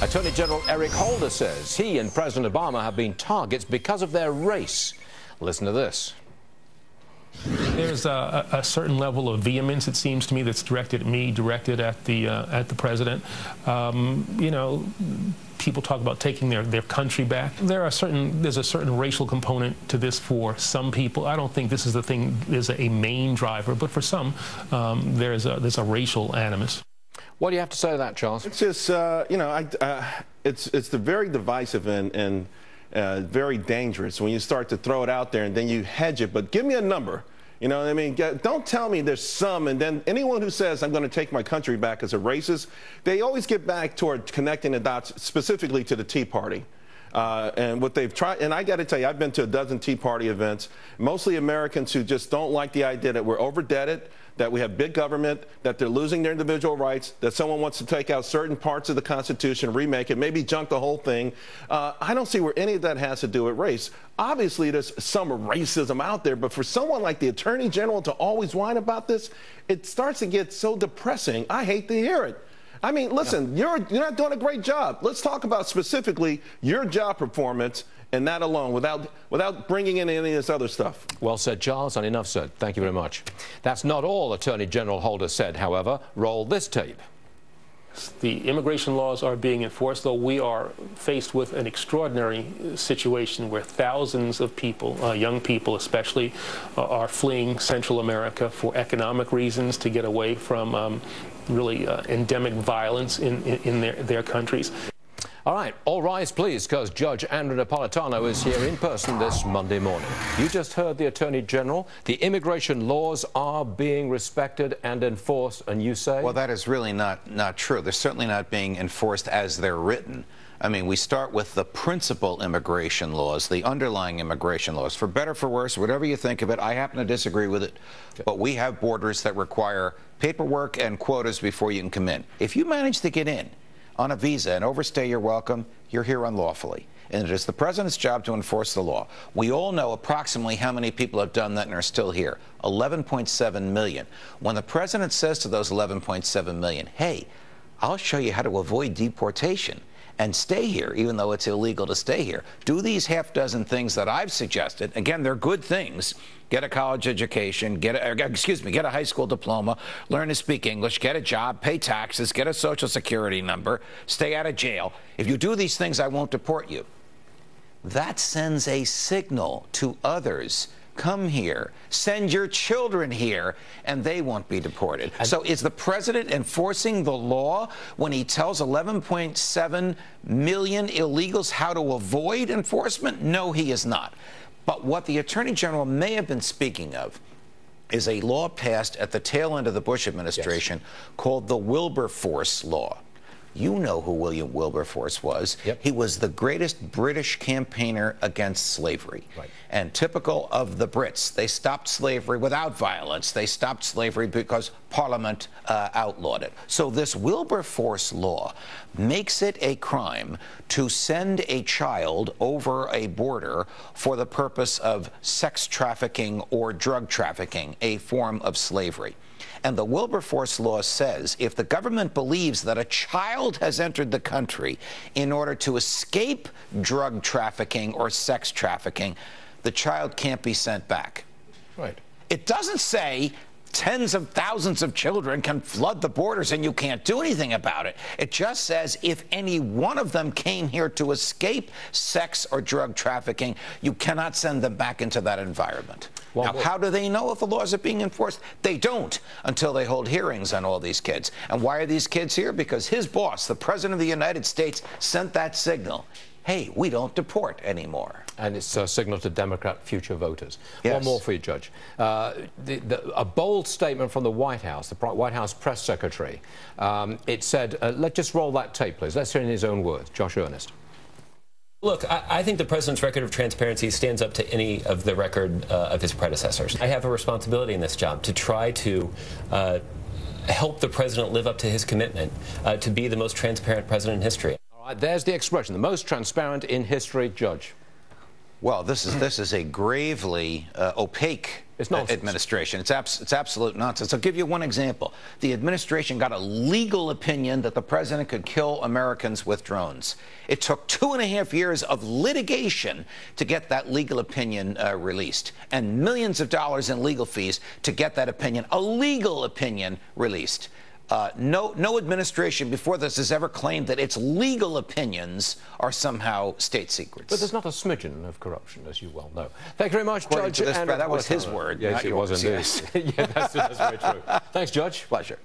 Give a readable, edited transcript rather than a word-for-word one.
Attorney General Eric Holder says he and President Obama have been targets because of their race. Listen to this. There's a certain level of vehemence, it seems to me, that's directed at me, directed at the president. You know, people talk about taking their country back. There's a certain racial component to this for some people. I don't think this is the thing, is a main driver, but for some, there's a racial animus. What do you have to say to that, Charles? It's just, you know, it's very divisive and very dangerous when you start to throw it out there and then you hedge it. But give me a number. You know what I mean? Don't tell me there's some, and then anyone who says I'm going to take my country back as a racist, they always get back toward connecting the dots specifically to the Tea Party. And what they've tried, and I got to tell you, I've been to a dozen Tea Party events, mostly Americans who just don't like the idea that we're over-indebted, that we have big government, that they're losing their individual rights, that someone wants to take out certain parts of the Constitution, remake it, maybe junk the whole thing. I don't see where any of that has to do with race. Obviously, there's some racism out there, but for someone like the Attorney General to always whine about this, it starts to get so depressing. I hate to hear it. I mean, listen, you're not doing a great job. Let's talk about specifically your job performance and that alone, without bringing in any of this other stuff. Well said, Charles, and enough said. Thank you very much. That's not all Attorney General Holder said, however. Roll this tape. The immigration laws are being enforced, though we are faced with an extraordinary situation where thousands of people, young people especially, are fleeing Central America for economic reasons to get away from really endemic violence in their countries. All right, all rise, please, because Judge Andrew Napolitano is here in person this Monday morning. You just heard the Attorney General. The immigration laws are being respected and enforced, and you say? Well, that is really not true. They're certainly not being enforced as they're written. I mean, we start with the principal immigration laws, the underlying immigration laws. For better, for worse, whatever you think of it, I happen to disagree with it. Okay. But we have borders that require paperwork and quotas before you can come in. If you manage to get in on a visa and overstay your welcome, you're here unlawfully. And it is the president's job to enforce the law. We all know approximately how many people have done that and are still here. 11.7 million. When the president says to those 11.7 million, hey, I'll show you how to avoid deportation and stay here, even though it's illegal to stay here. Do these half dozen things that I've suggested. Again, they're good things. Get a college education, get a high school diploma, learn to speak English, get a job, pay taxes, get a Social Security number, stay out of jail. If you do these things, I won't deport you. That sends a signal to others. Come here, send your children here, and they won't be deported. So is the president enforcing the law when he tells 11.7 million illegals how to avoid enforcement? No, he is not. But what the Attorney General may have been speaking of is a law passed at the tail end of the Bush administration called the Wilberforce Law. You know who William Wilberforce was. Yep. He was the greatest British campaigner against slavery. Right. And typical of the Brits, they stopped slavery without violence. They stopped slavery because Parliament outlawed it. So this Wilberforce law makes it a crime to send a child over a border for the purpose of sex trafficking or drug trafficking, a form of slavery. And the Wilberforce law says if the government believes that a child has entered the country in order to escape drug trafficking or sex trafficking, the child can't be sent back. Right. It doesn't say tens of thousands of children can flood the borders and you can't do anything about it. It just says if any one of them came here to escape sex or drug trafficking, you cannot send them back into that environment. Now, how do they know if the laws are being enforced? They don't until they hold hearings on all these kids. And why are these kids here? Because his boss, the President of the United States, sent that signal. Hey, we don't deport anymore. And it's a signal to Democrat future voters. Yes. One more for you, Judge. A bold statement from the White House, the White House press secretary. It said, let's just roll that tape, please. Let's hear in his own words. Josh Earnest. Look, I think the president's record of transparency stands up to any of the record of his predecessors. I have a responsibility in this job to try to help the president live up to his commitment to be the most transparent president in history. All right, there's the expression, the most transparent in history, Judge. Well, this is a gravely opaque It's nonsense. administration. It's absolute nonsense. I'll give you one example. The administration got a legal opinion that the president could kill Americans with drones. It took 2.5 years of litigation to get that legal opinion released, and millions of dollars in legal fees to get that opinion, a legal opinion, released. No administration before this has ever claimed that its legal opinions are somehow state secrets. But there's not a smidgen of corruption, as you well know. Thank you very much, According Judge. To this, that was his word. Yes, it was indeed. Yes. Yeah, that's very true. Thanks, Judge. Pleasure.